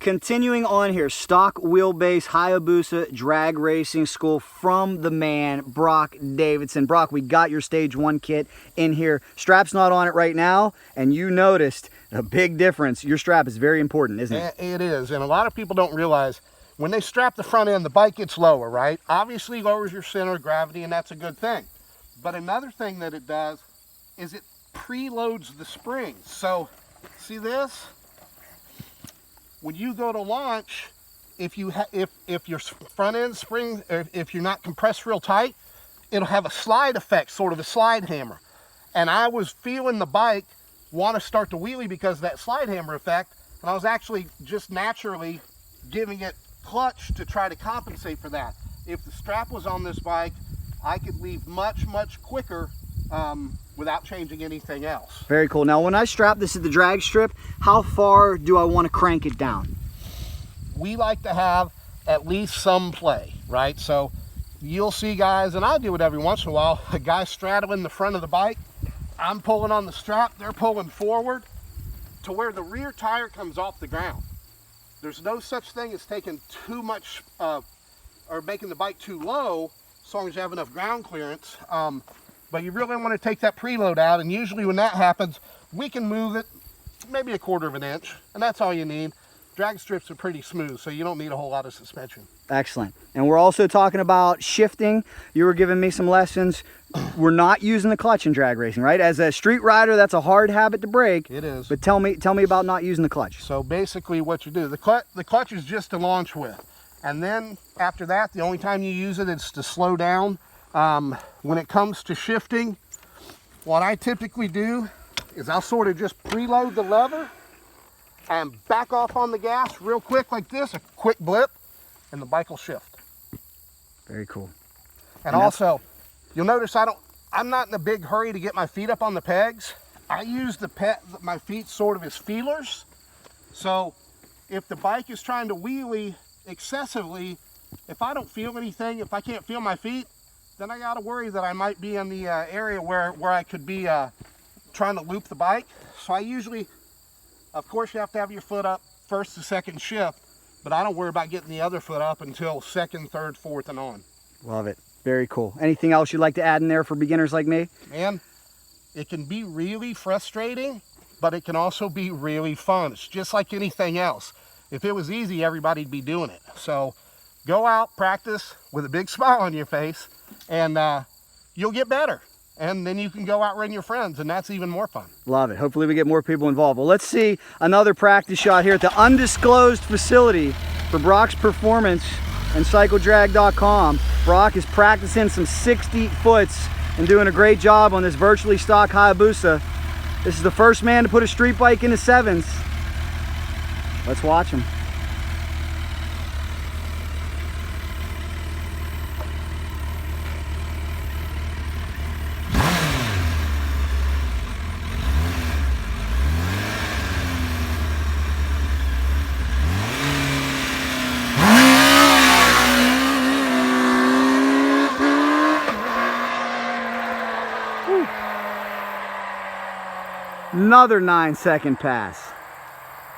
continuing on here, stock wheelbase Hayabusa drag racing school from the man, Brock Davidson. Brock, we got your stage 1 kit in here. Strap's not on it right now, and you noticed a big difference. Your strap is very important, isn't it? It is, and a lot of people don't realize when they strap the front end, the bike gets lower, right? Obviously lowers your center of gravity, and that's a good thing. But another thing that it does is it preloads the springs. So, see this? When you go to launch, if your front end spring, if you're not compressed real tight, it'll have a slide effect, sort of a slide hammer. And I was feeling the bike want to start to wheelie because of that slide hammer effect, and I was actually just naturally giving it clutch to try to compensate for that. If the strap was on this bike, I could leave much quicker without changing anything else. Very cool. Now when I strap this to the drag strip, how far do I want to crank it down? We like to have at least some play, right? So you'll see guys, and I do it every once in a while, a guy straddling the front of the bike, I'm pulling on the strap, they're pulling forward to where the rear tire comes off the ground. There's no such thing as taking too much or making the bike too low, as long as you have enough ground clearance. But you really want to take that preload out, and usually when that happens, we can move it maybe 1/4 of an inch, and that's all you need. Drag strips are pretty smooth, so you don't need a whole lot of suspension. Excellent. And we're also talking about shifting. You were giving me some lessons. We're not using the clutch in drag racing, right? As a street rider, that's a hard habit to break. It is. But tell me about not using the clutch. So basically what you do, the clutch is just to launch with. And then after that, the only time you use it is to slow down. When it comes to shifting, what I typically do is I'll sort of just preload the lever and back off on the gas real quick like this, a quick blip, and the bike will shift. Very cool. And also, you'll notice I'm not in a big hurry to get my feet up on the pegs. I use my feet sort of as feelers. So if the bike is trying to wheelie excessively, if I don't feel anything, if I can't feel my feet, then I gotta worry that I might be in the area where I could be trying to loop the bike. So I usually, of course you have to have your foot up first to second shift, but I don't worry about getting the other foot up until second, third, fourth, and on. Love it. Very cool. Anything else you'd like to add in there for beginners like me? Man, it can be really frustrating, but it can also be really fun. It's just like anything else. If it was easy, everybody'd be doing it. So go out, practice with a big smile on your face, and you'll get better. And then you can go out run your friends, and that's even more fun. Love it. Hopefully we get more people involved. Well, let's see another practice shot here at the undisclosed facility for Brock's Performance and CycleDrag.com. Brock is practicing some 60 foots and doing a great job on this virtually stock Hayabusa. This is the first man to put a street bike into 7s. Let's watch him. Another 9-second pass.